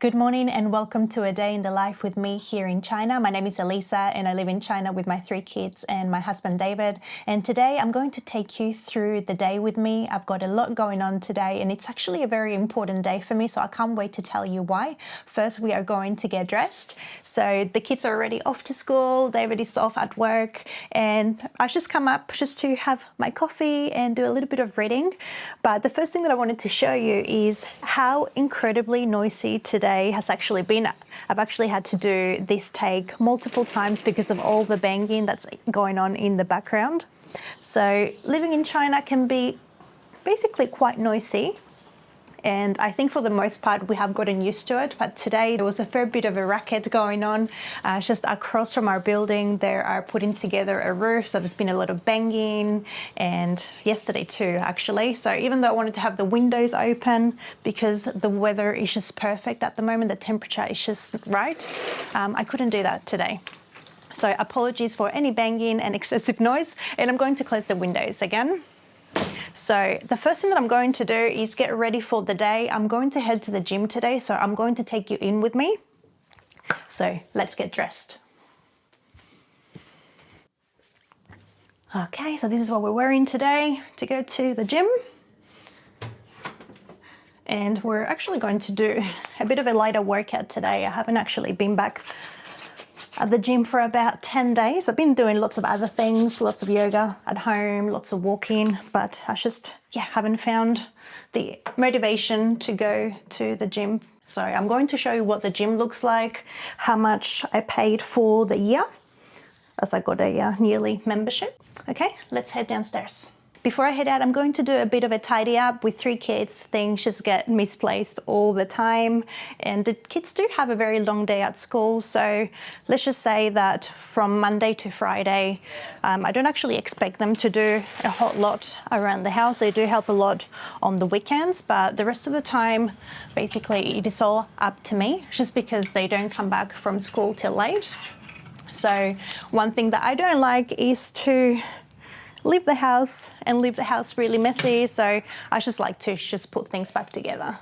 Good morning and welcome to a day in the life with me here in China. My name is Elisa and I live in China with my 3 kids and my husband David. And today I'm going to take you through the day with me. I've got a lot going on today and it's actually a very important day for me, so I can't wait to tell you why. First, we are going to get dressed. So the kids are already off to school, David is off at work, and I just come up just to have my coffee and do a little bit of reading. But the first thing that I wanted to show you is how incredibly noisy today has actually been. I've actually had to do this take multiple times because of all the banging that's going on in the background. So living in China can be basically quite noisy. And I think for the most part we have gotten used to it, but today there was a fair bit of a racket going on. Just across from our building they are putting together a roof, so there's been a lot of banging, and yesterday too actually. So even though I wanted to have the windows open because the weather is just perfect at the moment, the temperature is just right, I couldn't do that today. So apologies for any banging and excessive noise, and I'm going to close the windows again. So the first thing that I'm going to do is get ready for the day. I'm going to head to the gym today, so I'm going to take you in with me. So let's get dressed. Okay, so this is what we're wearing today to go to the gym. And we're actually going to do a bit of a lighter workout today. I haven't actually been back at the gym for about 10 days. I've been doing lots of other things, lots of yoga at home, lots of walking, but I just haven't found the motivation to go to the gym. So I'm going to show you what the gym looks like, how much I paid for the year, as I got a yearly membership. Okay, let's head downstairs. Before I head out, I'm going to do a bit of a tidy up. With 3 kids, things just get misplaced all the time. And the kids do have a very long day at school. So let's just say that from Monday to Friday, I don't actually expect them to do a whole lot around the house. They do help a lot on the weekends, but the rest of the time, basically it is all up to me, just because they don't come back from school till late. So one thing that I don't like is to leave the house really messy, so I just like to just put things back together.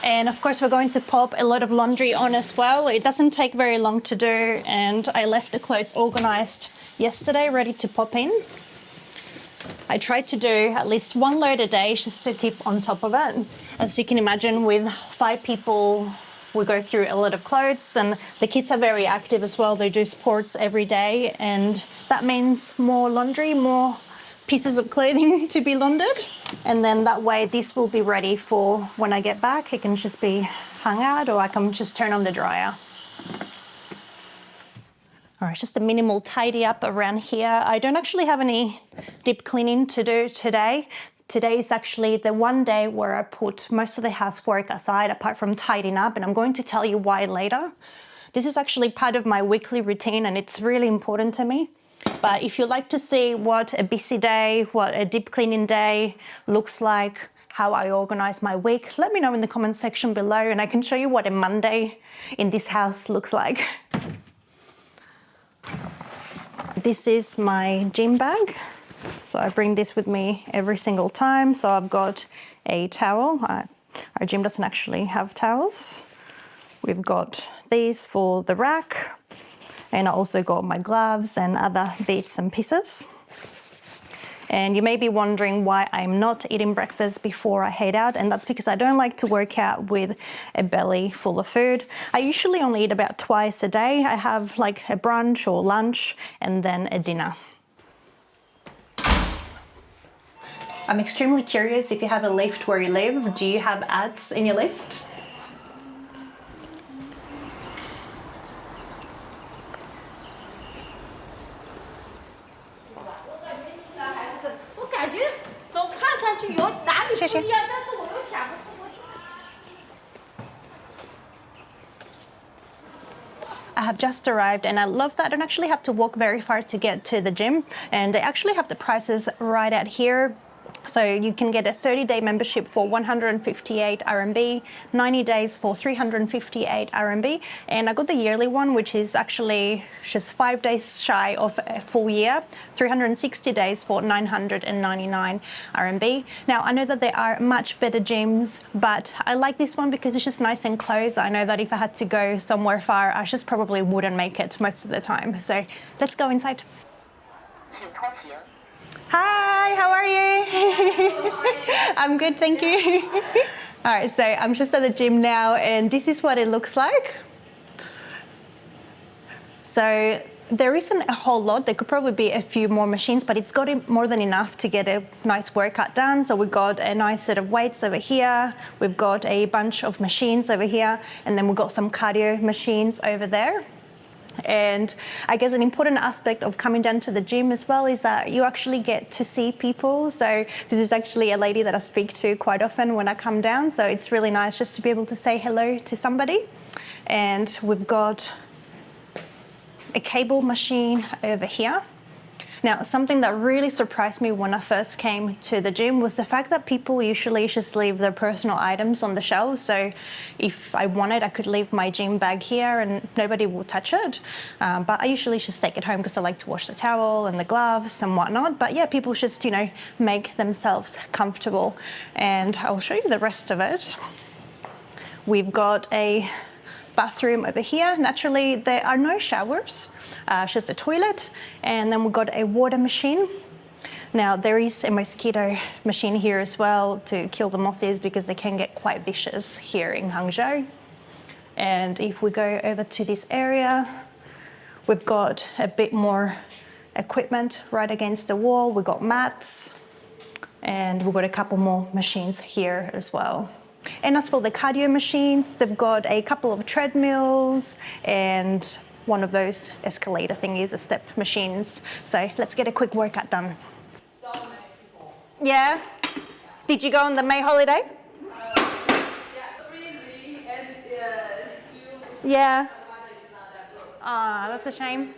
And of course we're going to pop a lot of laundry on as well. It doesn't take very long to do, and I left the clothes organized yesterday, ready to pop in. I try to do at least 1 load a day just to keep on top of it. As you can imagine, with 5 people, we go through a lot of clothes, and the kids are very active as well. They do sports every day, and that means more laundry, more pieces of clothing to be laundered. And then that way this will be ready for when I get back. It can just be hung out, or I can just turn on the dryer. All right, just a minimal tidy up around here. I don't actually have any deep cleaning to do today. Today is actually the one day where I put most of the housework aside, apart from tidying up, and I'm going to tell you why later. This is actually part of my weekly routine and it's really important to me. But if you'd like to see what a busy day, what a deep cleaning day looks like, how I organize my week, let me know in the comment section below and I can show you what a Monday in this house looks like. This is my gym bag. So I bring this with me every single time. So I've got a towel. Our gym doesn't actually have towels. We've got these for the rack. And I also got my gloves and other bits and pieces. And you may be wondering why I'm not eating breakfast before I head out, and that's because I don't like to work out with a belly full of food. I usually only eat about twice a day. I have like a brunch or lunch and then a dinner. I'm extremely curious if you have a lift where you live. Do you have ads in your lift? I have just arrived and I love that I don't actually have to walk very far to get to the gym, and they actually have the prices right out here. So you can get a 30-day membership for 158 RMB, 90 days for 358 RMB, and I got the yearly one, which is actually just 5 days shy of a full year, 360 days for 999 RMB. Now, I know that there are much better gyms, but I like this one because it's just nice and close. I know that if I had to go somewhere far, I just probably wouldn't make it most of the time. So let's go inside. Hi, how are you? I'm good, thank you. All right, so I'm just at the gym now and this is what it looks like. So there isn't a whole lot. There could probably be a few more machines, but it's got more than enough to get a nice workout done. So we've got a nice set of weights over here. We've got a bunch of machines over here, and then we've got some cardio machines over there. And I guess an important aspect of coming down to the gym as well is that you actually get to see people. So this is actually a lady that I speak to quite often when I come down. So it's really nice just to be able to say hello to somebody. And we've got a cable machine over here. Now, something that really surprised me when I first came to the gym was the fact that people usually just leave their personal items on the shelves. So if I wanted, I could leave my gym bag here and nobody will touch it. But I usually just take it home because I like to wash the towel and the gloves and whatnot. But yeah, people just, make themselves comfortable. And I'll show you the rest of it. We've got a bathroom over here. Naturally, there are no showers, it's just a toilet, and then we've got a water machine. Now, there is a mosquito machine here as well to kill the mosquitoes because they can get quite vicious here in Hangzhou. And if we go over to this area, we've got a bit more equipment right against the wall. We've got mats, and we've got a couple more machines here as well. And as for the cardio machines, they've got a couple of treadmills and one of those escalator thingies, the step machines. So let's get a quick workout done. So many people. Yeah? Did you go on the May holiday? Yeah, it's freezing and you. Yeah. The weather is not that good. Ah, that's a shame. Windy.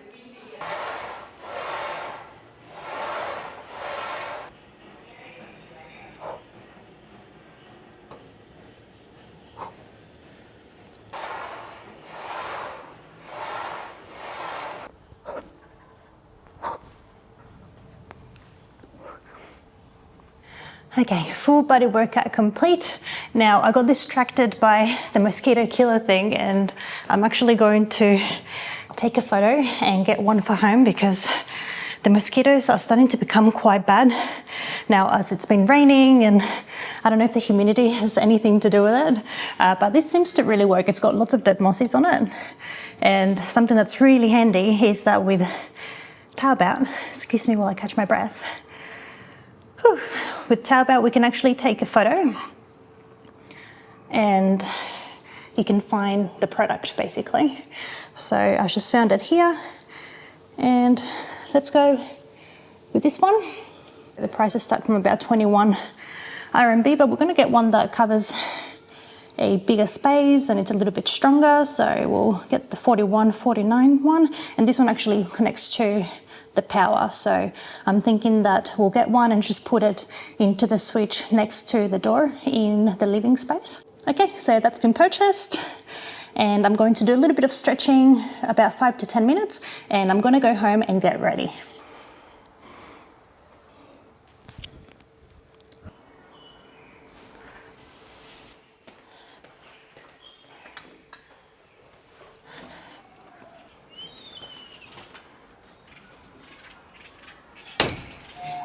Okay, full body workout complete. Now, I got distracted by the mosquito killer thing and I'm actually going to take a photo and get one for home because the mosquitoes are starting to become quite bad. Now, as it's been raining and I don't know if the humidity has anything to do with it, but this seems to really work. It's got lots of dead mosses on it. And something that's really handy is that with Taobao, excuse me while I catch my breath, with Taobao, we can actually take a photo and you can find the product basically. So I just found it here and let's go with this one. The prices start from about 21 RMB, but we're going to get one that covers a bigger space and it's a little bit stronger. So we'll get the 41-49 one, and this one actually connects to the power. So I'm thinking that we'll get one and just put it into the switch next to the door in the living space. Okay, so that's been purchased and I'm going to do a little bit of stretching, about 5 to 10 minutes, and I'm going to go home and get ready.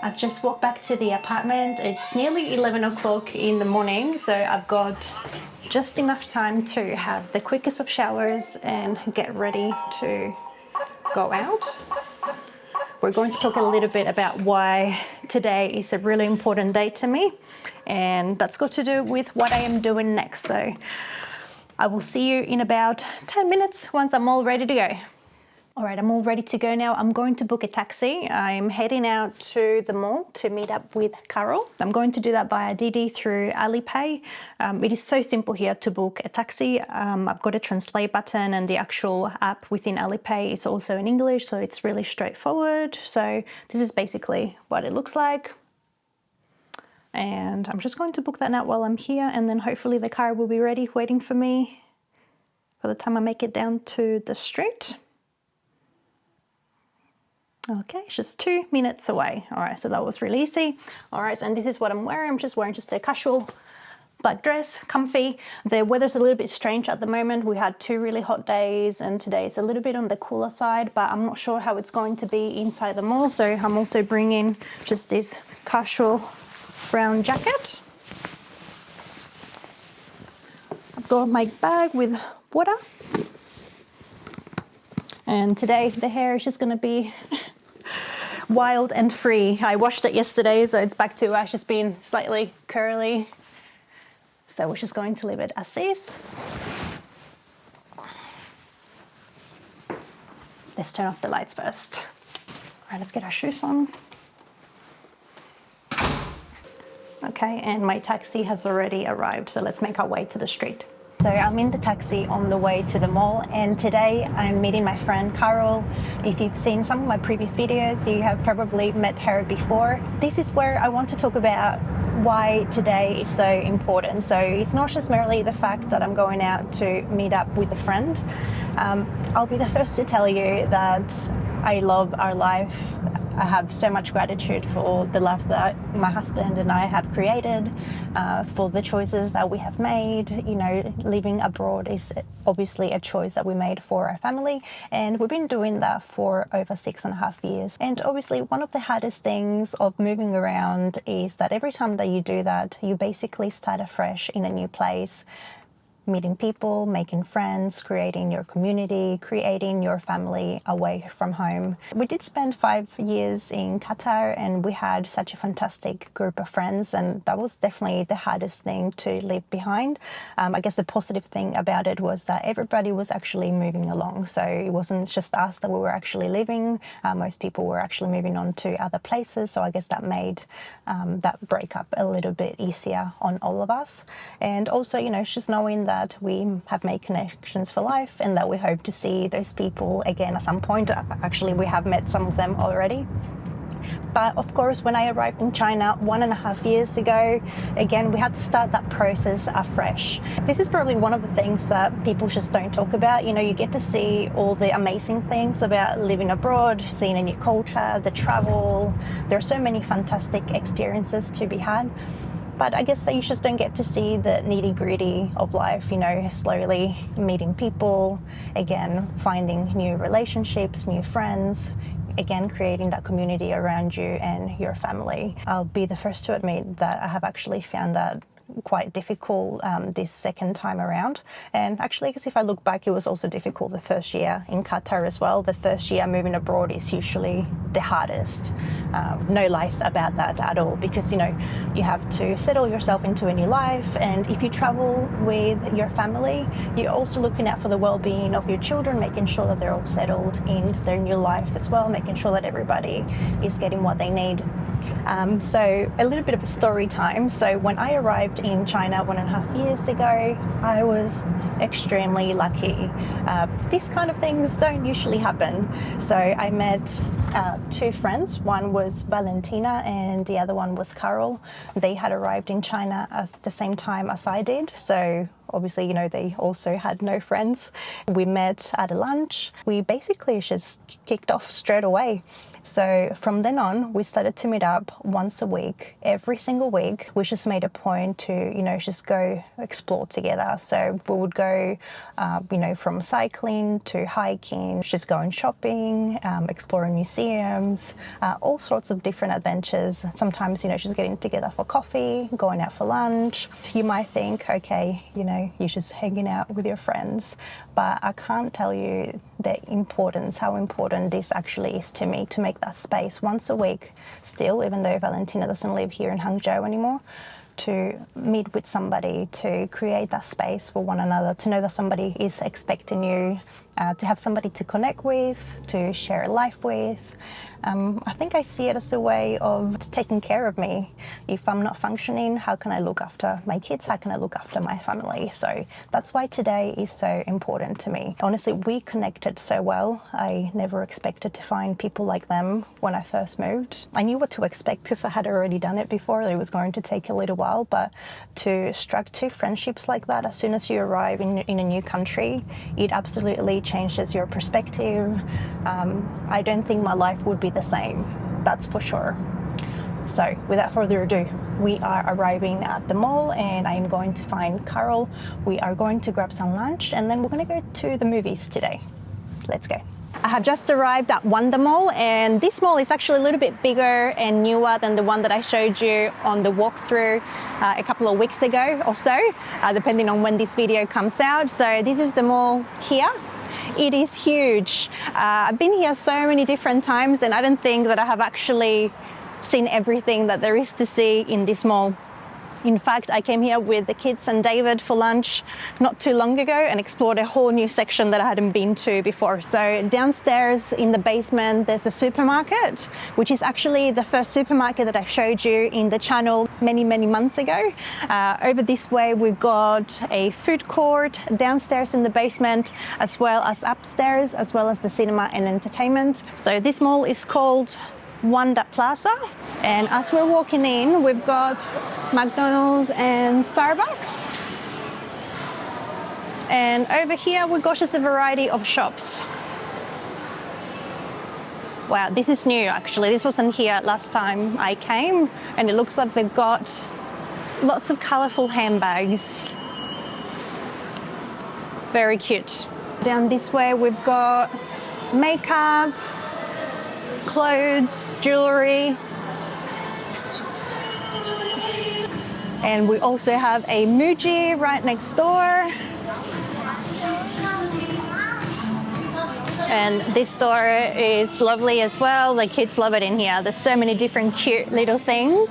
I've just walked back to the apartment. It's nearly 11 o'clock in the morning, so I've got just enough time to have the quickest of showers and get ready to go out. We're going to talk a little bit about why today is a really important day to me, and that's got to do with what I am doing next. So I will see you in about 10 minutes once I'm all ready to go. All right, I'm all ready to go now. I'm going to book a taxi. I'm heading out to the mall to meet up with Carol. I'm going to do that via Didi through Alipay. It is so simple here to book a taxi. I've got a translate button and the actual app within Alipay is also in English, so it's really straightforward. So this is basically what it looks like. And I'm just going to book that out while I'm here, and then hopefully the car will be ready waiting for me by the time I make it down to the street. Okay, it's just 2 minutes away. All right, so that was really easy. All right, and this is what I'm wearing. I'm just wearing just a casual black dress, comfy. The weather's a little bit strange at the moment. We had 2 really hot days, and today is a little bit on the cooler side, but I'm not sure how it's going to be inside the mall. So I'm also bringing just this casual brown jacket. I've got my bag with water. And today the hair is just gonna be wild and free. I washed it yesterday, so it's back to just being slightly curly. So we're just going to leave it as is. Let's turn off the lights first. All right, let's get our shoes on. Okay, and my taxi has already arrived, so let's make our way to the street. So I'm in the taxi on the way to the mall, and today I'm meeting my friend Carol. If you've seen some of my previous videos, you have probably met her before. This is where I want to talk about why today is so important. So it's not just merely the fact that I'm going out to meet up with a friend. I'll be the first to tell you that I love our life. I have so much gratitude for the love that my husband and I have created, for the choices that we have made. You know, living abroad is obviously a choice that we made for our family, and we've been doing that for over 6.5 years. And obviously one of the hardest things of moving around is that every time that you do that, you basically start afresh in a new place, meeting people, making friends, creating your community, creating your family away from home. We did spend 5 years in Qatar, and we had such a fantastic group of friends, and that was definitely the hardest thing to leave behind. I guess the positive thing about it was that everybody was actually moving along, so it wasn't just us that we were actually leaving. Most people were actually moving on to other places, so I guess that made that breakup a little bit easier on all of us. And also, you know, just knowing that we have made connections for life and that we hope to see those people again at some point. Actually, we have met some of them already. But of course, when I arrived in China 1.5 years ago, again, we had to start that process afresh. This is probably one of the things that people just don't talk about. You know, you get to see all the amazing things about living abroad, seeing a new culture, the travel. There are so many fantastic experiences to be had. But I guess that you just don't get to see the nitty-gritty of life, you know, slowly meeting people, again, finding new relationships, new friends, again, creating that community around you and your family. I'll be the first to admit that I have actually found that quite difficult this second time around. And actually, I guess if I look back, it was also difficult the first year in Qatar as well. The first year moving abroad is usually the hardest. No lies about that at all, because, you know, you have to settle yourself into a new life. And if you travel with your family, you're also looking out for the well-being of your children, making sure that they're all settled in their new life as well, making sure that everybody is getting what they need. So a little bit of a story time. So when I arrived in China 1.5 years ago, I was extremely lucky. These kind of things don't usually happen. So I met 2 friends. One was Valentina and the other one was Carol. They had arrived in China at the same time as I did. So obviously, you know, they also had no friends. We met at a lunch. We basically just kicked off straight away. So from then on, we started to meet up once a week, every single week. We just made a point to, you know, just go explore together. So we would go, you know, from cycling to hiking, just going shopping, exploring museums, all sorts of different adventures. Sometimes, you know, just getting together for coffee, going out for lunch. You might think, okay, you know, you're just hanging out with your friends. But I can't tell you the importance, how important this actually is to me, to make that space once a week still, even though Valentina doesn't live here in Hangzhou anymore. to meet with somebody, to create that space for one another, to know that somebody is expecting you, to have somebody to connect with, to share life with. I think I see it as a way of taking care of me. If I'm not functioning, how can I look after my kids? How can I look after my family? So that's why today is so important to me. Honestly, we connected so well. I never expected to find people like them when I first moved. I knew what to expect because I had already done it before. It was going to take a little while, but to strike two friendships like that as soon as you arrive in a new country, it absolutely changes your perspective. I don't think my life would be the same, that's for sure. So without further ado, we are arriving at the mall and I am going to find Carol. We are going to grab some lunch and then we're going to go to the movies today. Let's go. I have just arrived at Wonder Mall, and this mall is actually a little bit bigger and newer than the one that I showed you on the walkthrough a couple of weeks ago or so, depending on when this video comes out. So this is the mall here. It is huge. I've been here so many different times and I don't think that I have actually seen everything that there is to see in this mall. In fact, I came here with the kids and David for lunch not too long ago and explored a whole new section that I hadn't been to before. So downstairs in the basement, there's a supermarket, which is actually the first supermarket that I showed you in the channel many months ago. Over this way, we've got a food court downstairs in the basement, as well as upstairs, as well as the cinema and entertainment. So this mall is called Wonder Plaza, and as we're walking in, we've got McDonald's and Starbucks, and over here we've got just a variety of shops. Wow, this is new actually. This wasn't here last time I came, and it looks like they've got lots of colorful handbags. Very cute. Down this way we've got makeup, clothes, jewelry, and we also have a Muji right next door. And this store is lovely as well. The kids love it in here. There's so many different cute little things.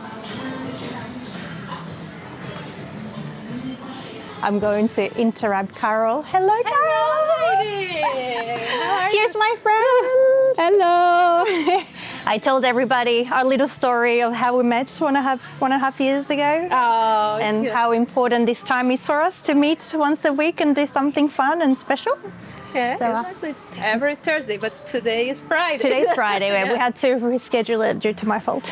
I'm going to interrupt Carol. Hello, Carol. Hello. Here's my friend. Hello. I told everybody our little story of how we met one and a half years ago. Oh, And how important this time is for us to meet once a week and do something fun and special. yeah, So, exactly. Every Thursday, but today is Friday. Today's Friday. Yeah. We had to reschedule it due to my fault.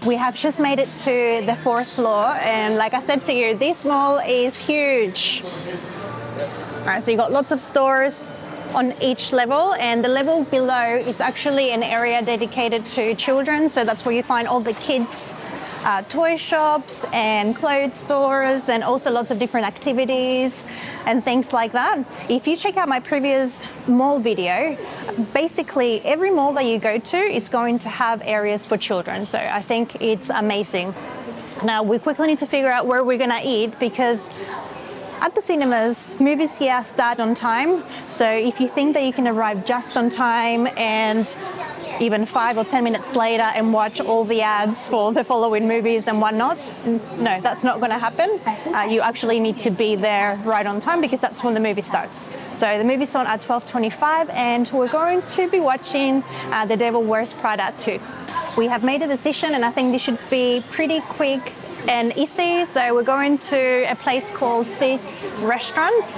We have just made it to the 4th floor, and like I said to you, this mall is huge. All right, so you got lots of stores on each level, and the level below is actually an area dedicated to children, so that's where you find all the kids toy shops and clothes stores, and also lots of different activities and things like that. If you check out my previous mall video, basically every mall that you go to is going to have areas for children, so I think it's amazing. Now we quickly need to figure out where we're gonna eat, because at the cinemas, movies here start on time, so if you think that you can arrive just on time and even 5 or 10 minutes later and watch all the ads for the following movies and whatnot, no, that's not going to happen. You actually need to be there right on time, because that's when the movie starts. So the movie's on at 12:25 and we're going to be watching The Devil Wears Prada 2. We have made a decision, and I think this should be pretty quick and easy. So we're going to a place called This Restaurant.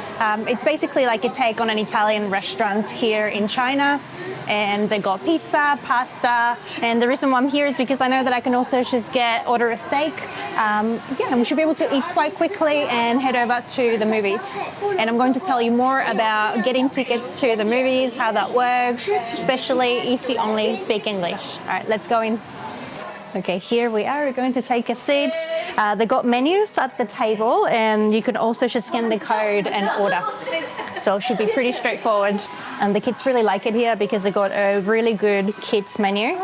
It's basically like a take on an Italian restaurant here in China, and they got pizza, pasta, and the reason why I'm here is because I know that I can also just order a steak. And we should be able to eat quite quickly and head over to the movies. And I'm going to tell you more about getting tickets to the movies, how that works, especially if you only speak English. All right, let's go in. Okay, here we are. We're going to take a seat. They got menus at the table, and you can also just scan the code and order. So it should be pretty straightforward. And the kids really like it here because they got a really good kids menu.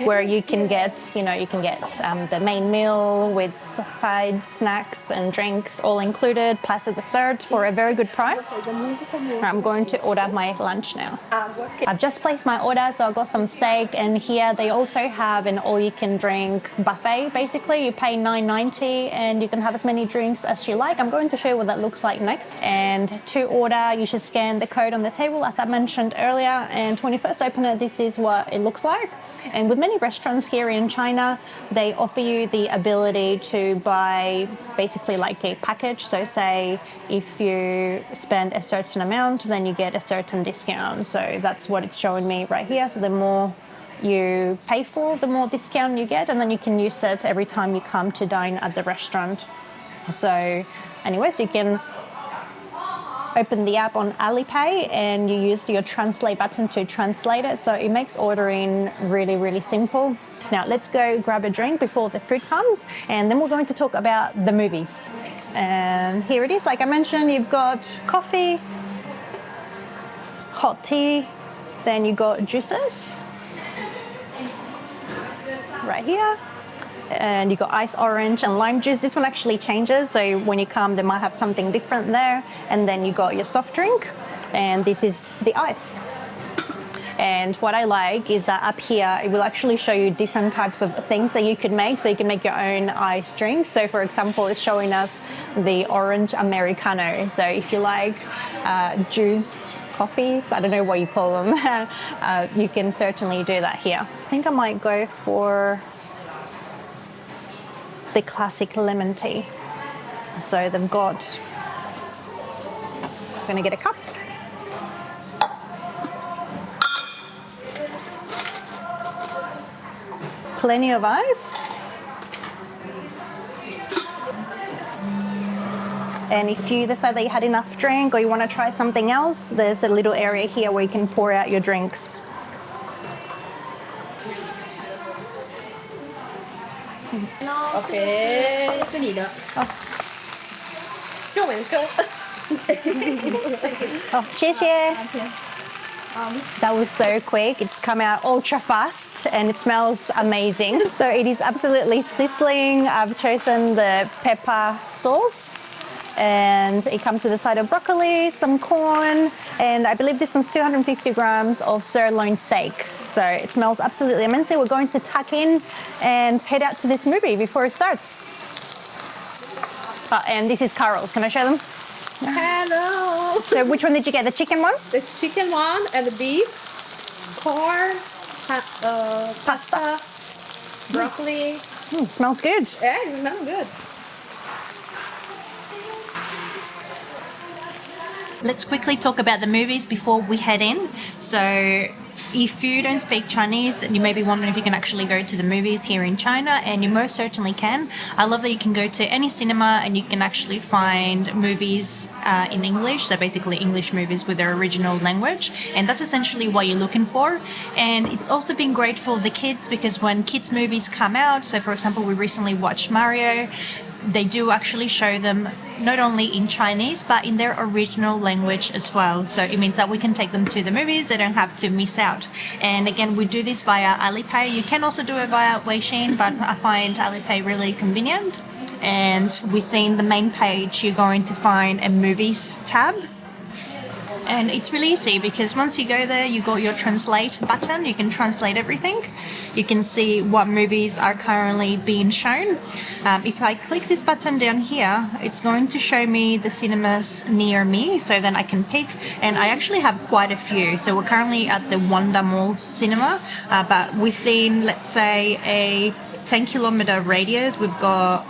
where you can get, the main meal with side snacks and drinks all included, plus a dessert for a very good price. I'm going to order my lunch now. I've just placed my order, so I got some steak, and here they also have an all-you-can-drink buffet. Basically, you pay $9.90 and you can have as many drinks as you like. I'm going to show you what that looks like next. And to order, you should scan the code on the table, as I mentioned earlier. And when you first open it, this is what it looks like. And with many restaurants here in China, they offer you the ability to buy basically like a package. So say if you spend a certain amount, then you get a certain discount. So that's what it's showing me right here. So the more you pay for, the more discount you get, and then you can use it every time you come to dine at the restaurant. So anyways, you can open the app on Alipay and you use your translate button to translate it. So it makes ordering really, really simple. Now let's go grab a drink before the food comes, and then we're going to talk about the movies. And here it is. Like I mentioned, you've got coffee, hot tea, then you got juices right here. And you got ice orange and lime juice. This one actually changes, so when you come they might have something different there. And then you got your soft drink, and this is the ice. And what I like is that up here it will actually show you different types of things that you could make, so you can make your own ice drinks. So for example, it's showing us the orange Americano. So if you like juice coffees, I don't know what you call them, you can certainly do that here. I think I might go for the classic lemon tea. So they've got, I'm gonna get a cup. Plenty of ice. And if you decide that you had enough drink or you want to try something else, there's a little area here where you can pour out your drinks. OK，是你的。哦，就我说。哦，谢谢。That was so quick. It's come out ultra fast and it smells amazing. So it is absolutely sizzling. I've chosen the pepper sauce. And it comes with a side of broccoli, some corn, and I believe this one's 250 grams of sirloin steak. So it smells absolutely amazing. We're going to tuck in and head out to this movie before it starts. Oh, and this is Carol's. Can I show them? Hello. So which one did you get? The chicken one? The chicken one and the beef, corn, pasta, broccoli. It smells good. Yeah, it smells good. Let's quickly talk about the movies before we head in. So if you don't speak Chinese, you may be wondering if you can actually go to the movies here in China, and you most certainly can. I love that you can go to any cinema and you can actually find movies in English, so basically English movies with their original language, and that's essentially what you're looking for. And it's also been great for the kids, because when kids movies come out, so for example we recently watched Mario, they do actually show them not only in Chinese but in their original language as well. So it means that we can take them to the movies, they don't have to miss out. And again, we do this via Alipay. You can also do it via Weixin, but I find Alipay really convenient. And within the main page you're going to find a movies tab. And it's really easy, because once you go there, you got your translate button. You can translate everything. You can see what movies are currently being shown. If I click this button down here, it's going to show me the cinemas near me, so then I can pick. And I actually have quite a few. So we're currently at the Wanda Mall cinema, but within, let's say, a 10-kilometer radius, we've got,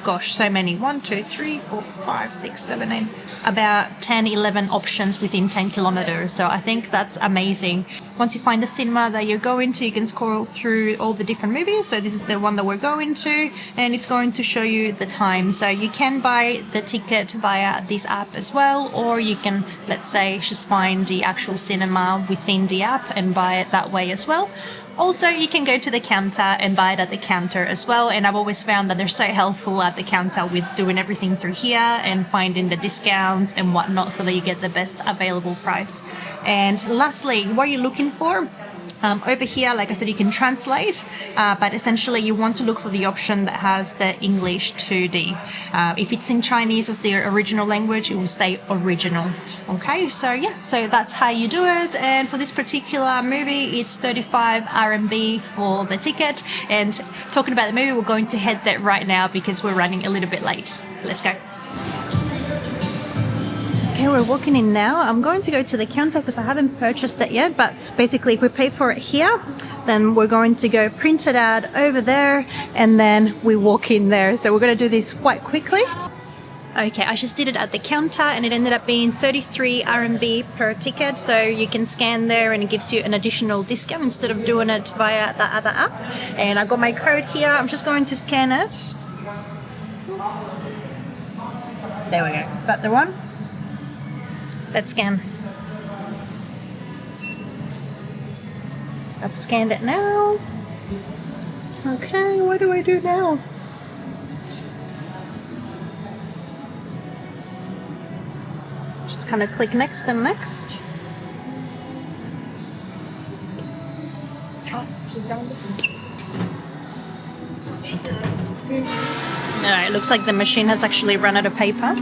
gosh, so many. 1, 2, 3, 4, 5, 6, 7, 8. About 10, 11 options within 10 kilometers. So I think that's amazing. Once you find the cinema that you're going to, you can scroll through all the different movies. So this is the one that we're going to, and it's going to show you the time. So you can buy the ticket via this app as well, or you can, let's say, just find the actual cinema within the app and buy it that way as well. Also, you can go to the counter and buy it at the counter as well. And I've always found that they're so helpful at the counter with doing everything through here and finding the discounts and whatnot, so that you get the best available price. And lastly, what are you looking for? Over here, like I said, you can translate, but essentially you want to look for the option that has the English 2D. If it's in Chinese as the original language, it will say original. Okay, so yeah, so that's how you do it. And for this particular movie, it's 35 RMB for the ticket. And talking about the movie, we're going to head there right now because we're running a little bit late. Let's go. Okay, we're walking in now. I'm going to go to the counter because I haven't purchased it yet, but basically if we pay for it here, then we're going to go print it out over there and then we walk in there. So we're going to do this quite quickly. Okay, I just did it at the counter and it ended up being 33 RMB per ticket. So you can scan there and it gives you an additional discount instead of doing it via the other app. And I've got my code here. I'm just going to scan it. There we go. Is that the one? Let's scan. I've scanned it now. Okay, what do I do now? Just kind of click next and next. Alright, looks like the machine has actually run out of paper.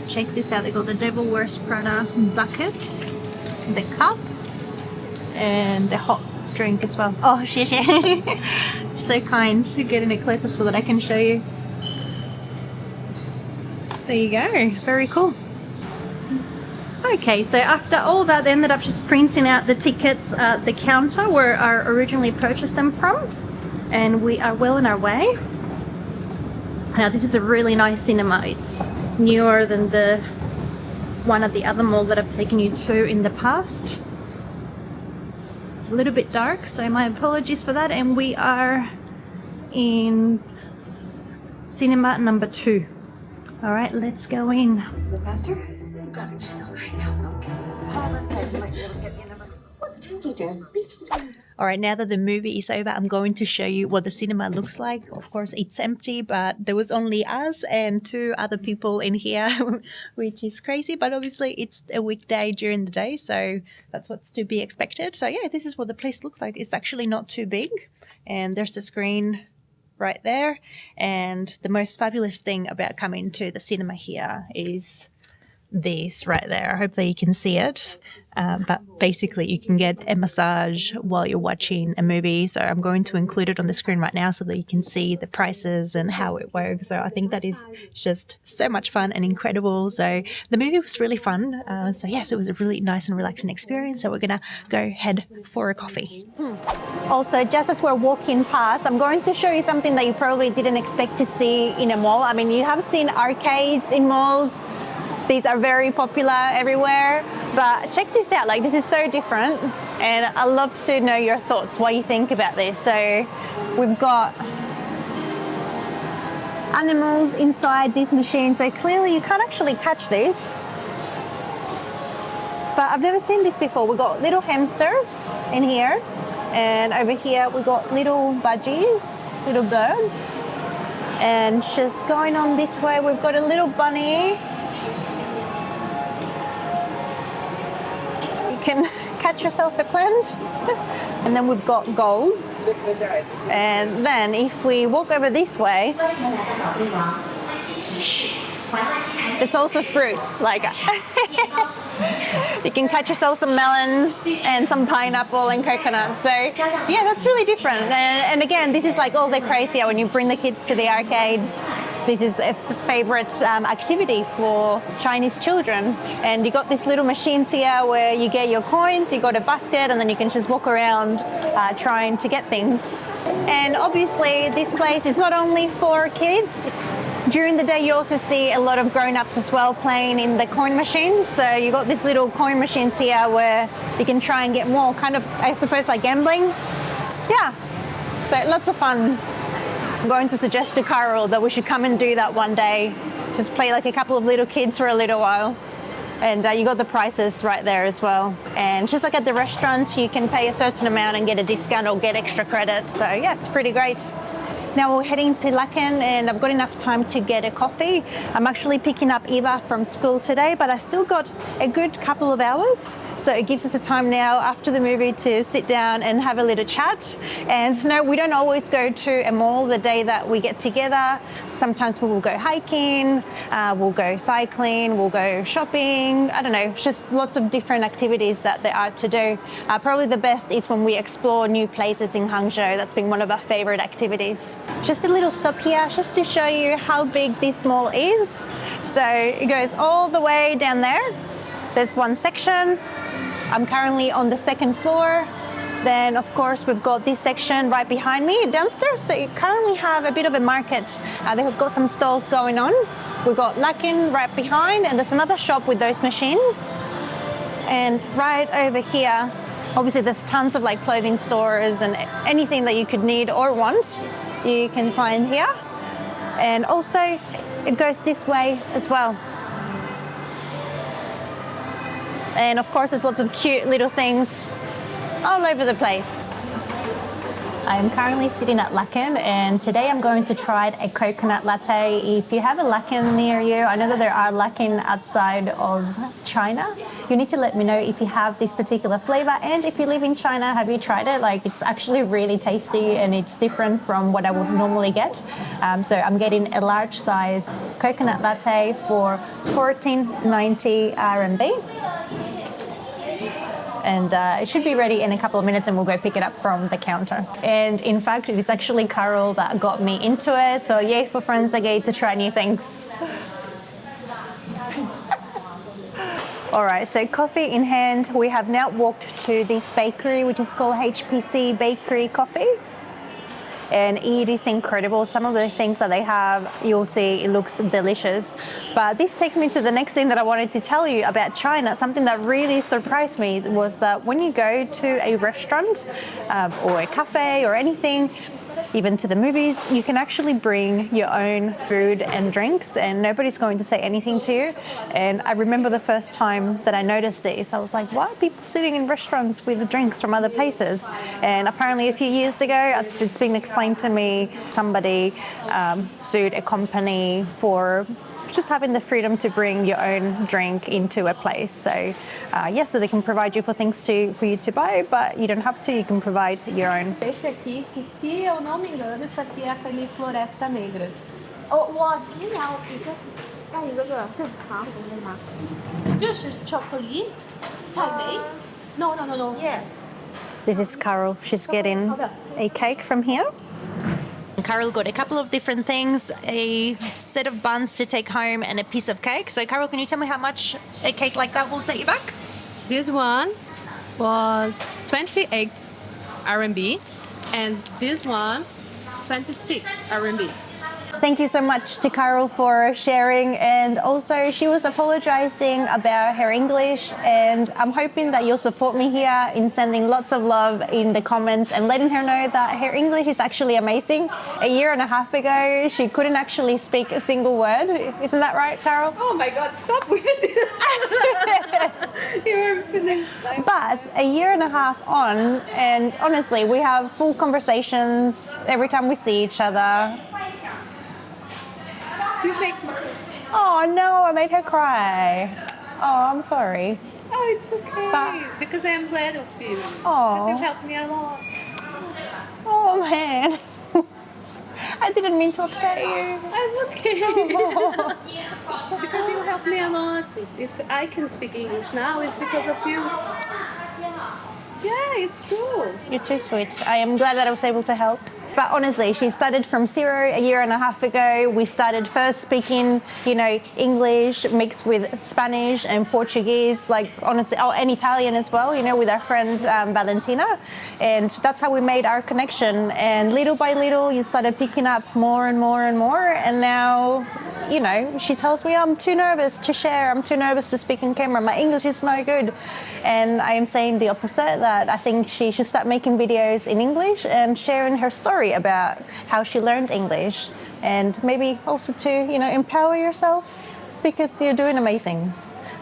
Check this out, they got the Devil Wears Prada bucket, the cup, and the hot drink as well. Oh, shit. So kind to getting it closer so that I can show you. There you go, very cool. Okay, so after all that, they ended up just printing out the tickets at the counter where I originally purchased them from, and we are well on our way. Now, this is a really nice cinema. It's newer than the one at the other mall that I've taken you to in the past. It's a little bit dark, so my apologies for that. And we are in cinema number 2. All right, let's go in. Faster? You got it. I know. Okay. Hold on a second. You might be able to get the number. What's Andy doing? All right, now that the movie is over, I'm going to show you what the cinema looks like. Of course, it's empty, but there was only us and 2 other people in here, which is crazy. But obviously, it's a weekday during the day, so that's what's to be expected. So yeah, this is what the place looks like. It's actually not too big, and there's the screen right there. And the most fabulous thing about coming to the cinema here is this right there. I hope that you can see it. But basically you can get a massage while you're watching a movie. So I'm going to include it on the screen right now so that you can see the prices and how it works. So I think that is just so much fun and incredible. So the movie was really fun. So yes, it was a really nice and relaxing experience. So we're going to go head for a coffee. Also, just as we're walking past, I'm going to show you something that you probably didn't expect to see in a mall. I mean, you have seen arcades in malls. These are very popular everywhere, but check this out. Like, this is so different, and I'd love to know your thoughts, what you think about this. So we've got animals inside this machine. So clearly you can't actually catch this, but I've never seen this before. We've got little hamsters in here, and over here we've got little budgies, little birds. And just going on this way, we've got a little bunny. Can catch yourself a plant. And then we've got gold. And then if we walk over this way, there's also fruits. Like you can catch yourself some melons and some pineapple and coconut. So yeah, that's really different. And again, this is like all the crazier when you bring the kids to the arcade. This is a favorite activity for Chinese children. And you got these little machines here where you get your coins, you got a basket, and then you can just walk around trying to get things. And obviously this place is not only for kids. During the day you also see a lot of grown-ups as well playing in the coin machines. So you got these little coin machines here where you can try and get more, kind of, I suppose, like gambling. Yeah, so lots of fun. I'm going to suggest to Carol that we should come and do that one day. Just play like a couple of little kids for a little while. And you got the prices right there as well. And just like at the restaurant, you can pay a certain amount and get a discount or get extra credit. So yeah, it's pretty great. Now we're heading to Laken and I've got enough time to get a coffee. I'm actually picking up Eva from school today, but I still got a good couple of hours. So it gives us a time now after the movie to sit down and have a little chat. And no, we don't always go to a mall the day that we get together. Sometimes we will go hiking, we'll go cycling, we'll go shopping. I don't know, just lots of different activities that there are to do. Probably the best is when we explore new places in Hangzhou. That's been one of our favorite activities. Just a little stop here just to show you how big this mall is. So it goes all the way down there. There's one section. I'm currently on the second floor. Then of course we've got this section right behind me. Downstairs they currently have a bit of a market. They've got some stalls going on. We've got Laken right behind and there's another shop with those machines. And right over here, obviously there's tons of like clothing stores and anything that you could need or want, you can find here. And also it goes this way as well. And of course there's lots of cute little things all over the place. I am currently sitting at Laken and today I'm going to try a coconut latte. If you have a Laken near you, I know that there are Laken outside of China. You need to let me know if you have this particular flavor, and if you live in China, have you tried it? Like, it's actually really tasty and it's different from what I would normally get. So I'm getting a large size coconut latte for 14.90 RMB. And it should be ready in a couple of minutes and we'll go pick it up from the counter. And in fact, it is actually Carol that got me into it. So yay for friends that get to try new things. All right, so coffee in hand. We have now walked to this bakery, which is called HPC Bakery Coffee. And it is incredible. Some of the things that they have, you'll see it looks delicious. But this takes me to the next thing that I wanted to tell you about China. Something that really surprised me was that when you go to a restaurant or a cafe or anything, even to the movies, you can actually bring your own food and drinks and nobody's going to say anything to you. And I remember the first time that I noticed this, I was like, why are people sitting in restaurants with drinks from other places? And apparently a few years ago, it's been explained to me, somebody sued a company for just having the freedom to bring your own drink into a place. So yes, so they can provide you for things for you to buy, but you don't have to, you can provide your own. Esse aqui, que se eu não me engano, isso aqui é aquele Floresta Negra. 我需要一个，要一个个正常的吗？这是巧克力，草莓。No. Yeah. This is Carol, she's getting a cake from here. Carol got a couple of different things, a set of buns to take home and a piece of cake. So Carol, can you tell me how much a cake like that will set you back? This one was 28 RMB and this one 26 RMB. Thank you so much to Carol for sharing, and also she was apologizing about her English, and I'm hoping that you'll support me here in sending lots of love in the comments and letting her know that her English is actually amazing. A year and a half ago she couldn't actually speak a single word. Isn't that right, Carol? Oh my god, stop with this. You're finished. But a year and a half on, and honestly we have full conversations every time we see each other. You make me. Oh no, I made her cry. Oh, I'm sorry. Oh, it's okay. But- because I am glad of you. Aw. You helped me a lot. Oh man. I didn't mean to upset you. I'm okay. Because you helped me a lot. If I can speak English now, it's because of you. Yeah, it's true. You're too sweet. I am glad that I was able to help. But honestly, she started from zero a year and a half ago. We started first speaking, English mixed with Spanish and Portuguese, like honestly, and Italian as well, with our friend Valentina. And that's how we made our connection. And little by little, you started picking up more and more and more. And now, she tells me I'm too nervous to share. I'm too nervous to speak in camera. My English is no good. And I am saying the opposite, that I think she should start making videos in English and sharing her story about how she learned English, and maybe also to empower yourself, because you're doing amazing.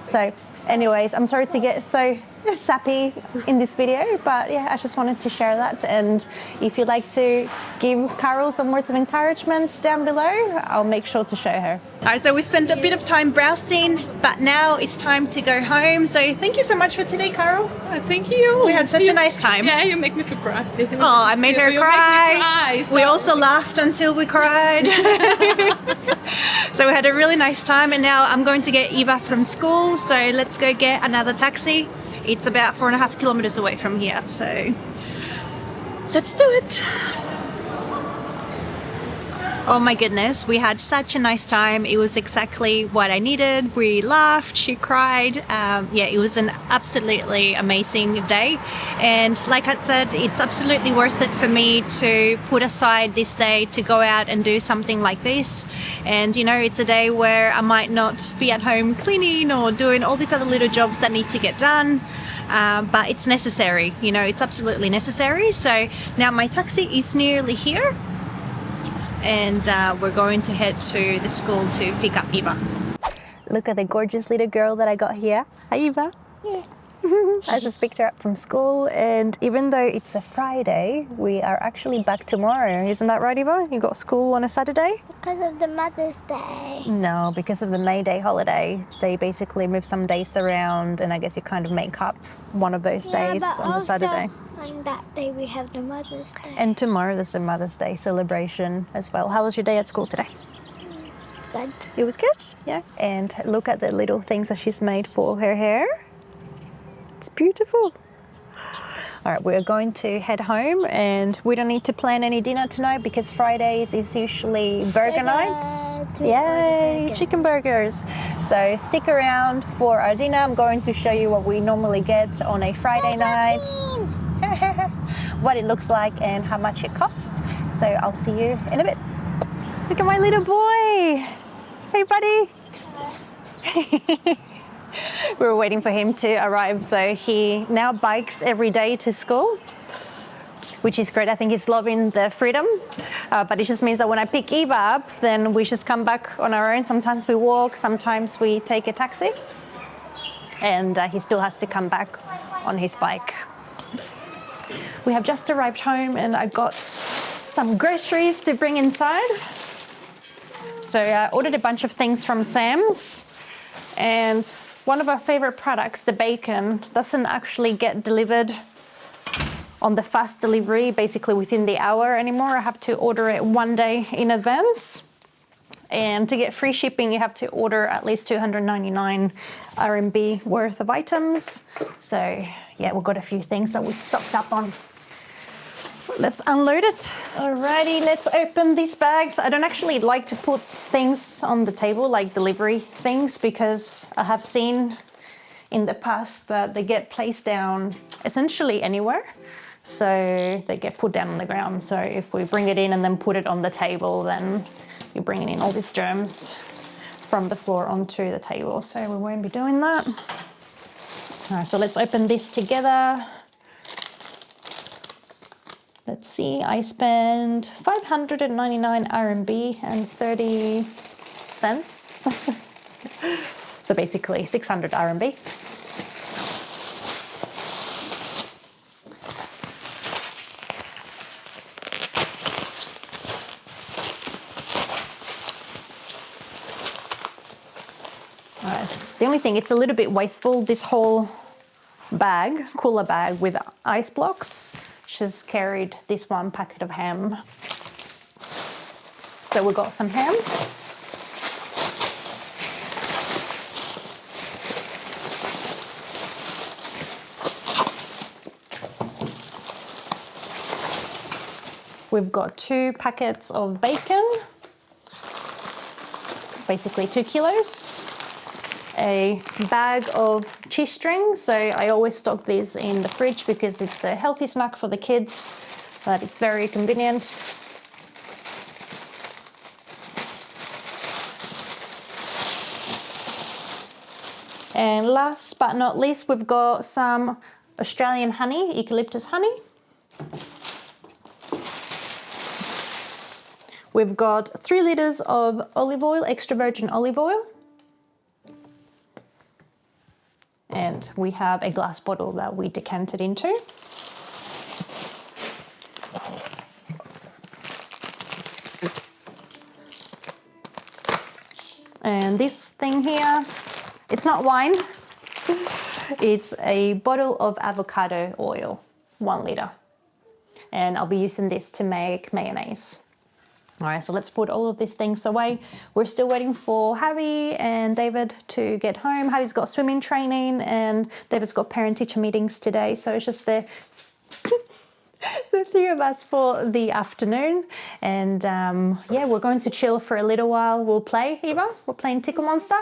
So anyways, I'm sorry to get so sappy in this video, but yeah, I just wanted to share that. And if you'd like to give Carol some words of encouragement down below, I'll make sure to show her. All right, so we spent a bit of time browsing, but now it's time to go home. So thank you so much for today, Carol. Thank you. We had such a nice time. Yeah, you make me feel cry. Oh, I made her cry. So. We also laughed until we cried. So we had a really nice time, and now I'm going to get Eva from school. So let's go get another taxi. It's about 4.5 kilometers away from here. So let's do it. Oh my goodness, we had such a nice time. It was exactly what I needed. We laughed, she cried. Yeah, it was an absolutely amazing day. And like I said, it's absolutely worth it for me to put aside this day to go out and do something like this. And you know, it's a day where I might not be at home cleaning or doing all these other little jobs that need to get done. But it's necessary, you know, it's absolutely necessary. So now my taxi is nearly here. And we're going to head to the school to pick up Eva. Look at the gorgeous little girl that I got here. Hi, Eva. Yeah. I just picked her up from school, and even though it's a Friday, we are actually back tomorrow. Isn't that right, Eva? You got school on a Saturday? Because of the Mother's Day. No, because of the May Day holiday. They basically move some days around, and I guess you kind of make up one of those days on the Saturday. On that day we have the Mother's Day. And tomorrow there's a Mother's Day celebration as well. How was your day at school today? Good. It was good, yeah. And look at the little things that she's made for her hair. It's beautiful. All right, we're going to head home, and we don't need to plan any dinner tonight because Fridays is usually burger night. Yay, chicken burgers. So stick around for our dinner. I'm going to show you what we normally get on a Friday night. What it looks like and how much it costs. So I'll see you in a bit. Look at my little boy. Hey, buddy. We were waiting for him to arrive, so he now bikes every day to school, which is great. I think he's loving the freedom, but it just means that when I pick Eva up, then we just come back on our own. Sometimes we walk, sometimes we take a taxi, and he still has to come back on his bike. We have just arrived home, and I got some groceries to bring inside. So I ordered a bunch of things from Sam's, and one of our favorite products, the bacon, doesn't actually get delivered on the fast delivery, basically within the hour anymore. I have to order it one day in advance. And to get free shipping, you have to order at least 299 RMB worth of items. So yeah, we've got a few things that we've stocked up on. Let's unload it. Alrighty, let's open these bags. I don't actually like to put things on the table, like delivery things, because I have seen in the past that they get placed down essentially anywhere. So they get put down on the ground. So if we bring it in and then put it on the table, then you're bringing in all these germs from the floor onto the table. So we won't be doing that. All right, so let's open this together. Let's see, I spent 599 RMB and 30 cents. So basically 600 RMB. All right. The only thing, it's a little bit wasteful, this whole bag, cooler bag with ice blocks. Just carried this one packet of ham. So we got some ham. We've got 2 packets of bacon, basically 2 kilos. A bag of cheese strings, so I always stock these in the fridge because it's a healthy snack for the kids, but it's very convenient. And last but not least, we've got some Australian honey, eucalyptus honey. We've got 3 liters of olive oil, extra virgin olive oil. And we have a glass bottle that we decanted into. And this thing here, it's not wine, it's a bottle of avocado oil, 1 litre. And I'll be using this to make mayonnaise. All right, so let's put all of these things away. We're still waiting for Javi and David to get home. Javi's got swimming training and David's got parent-teacher meetings today. So it's just the three of us for the afternoon. And yeah, we're going to chill for a little while. We'll play, Eva. We're playing Tickle Monster.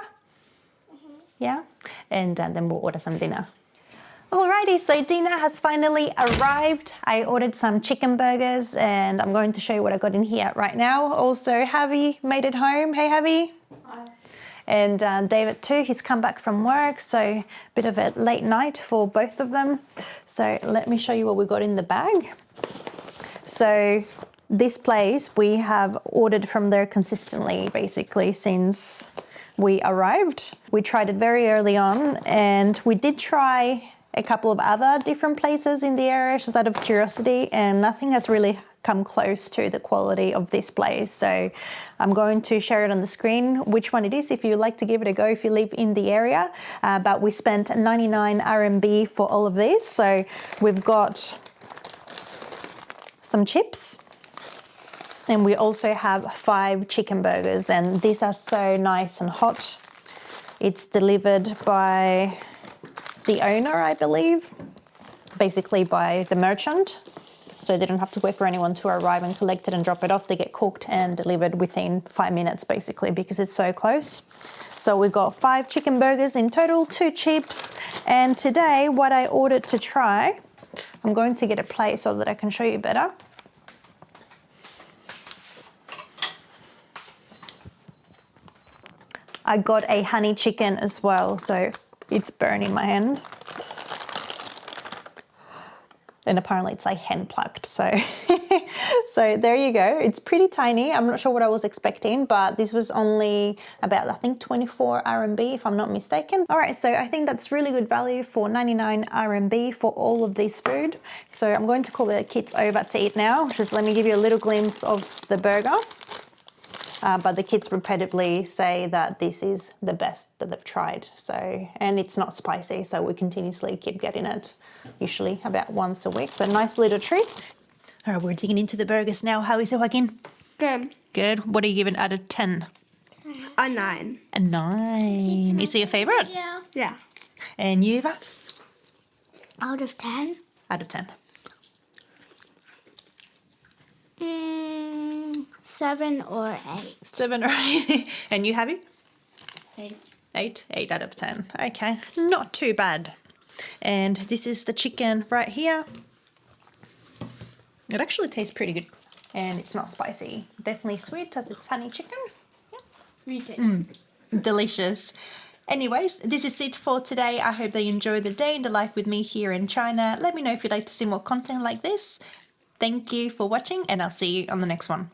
Yeah, and then we'll order some dinner. Alrighty, so dinner has finally arrived. I ordered some chicken burgers and I'm going to show you what I got in here right now. Also, Javi made it home. Hey, Javi. Hi. And David too, he's come back from work, so a bit of a late night for both of them. So let me show you what we got in the bag. So this place, we have ordered from there consistently, basically, since we arrived. We tried it very early on and we did try a couple of other different places in the area just out of curiosity, and nothing has really come close to the quality of this place. So I'm going to share it on the screen which one it is if you like to give it a go if you live in the area. But we spent 99 RMB for all of these. So we've got some chips and we also have 5 chicken burgers, and these are so nice and hot. It's delivered by the owner, I believe, basically by the merchant. So they don't have to wait for anyone to arrive and collect it and drop it off. They get cooked and delivered within 5 minutes, basically, because it's so close. So we got 5 chicken burgers in total, 2 chips. And today, what I ordered to try, I'm going to get a plate so that I can show you better. I got a honey chicken as well, so it's burning my hand. And apparently it's like hand plucked, so so there you go. It's pretty tiny. I'm not sure what I was expecting, but this was only about, I think, 24 RMB if I'm not mistaken. All right, so I think that's really good value for 99 RMB for all of this food. So I'm going to call the kids over to eat now. Just let me give you a little glimpse of the burger. But the kids repetitively say that this is the best that they've tried. So, and it's not spicy, so we continuously keep getting it, usually about once a week. So nice little treat. All right, we're digging into the burgers now. How is it, Joaquin? Good. Good. What are you giving out of 10? A 9. A 9. Is it your favorite? Yeah. Yeah. And you, Eva? Out of 10? Out of 10. 7 or 8. 7 or 8. And you, Javi? 8. 8. 8 out of 10. Okay, not too bad. And this is the chicken right here. It actually tastes pretty good. And it's not spicy. Definitely sweet as it's honey chicken. Delicious. Anyways, this is it for today. I hope that you enjoyed the day in the life with me here in China. Let me know if you'd like to see more content like this. Thank you for watching, and I'll see you on the next one.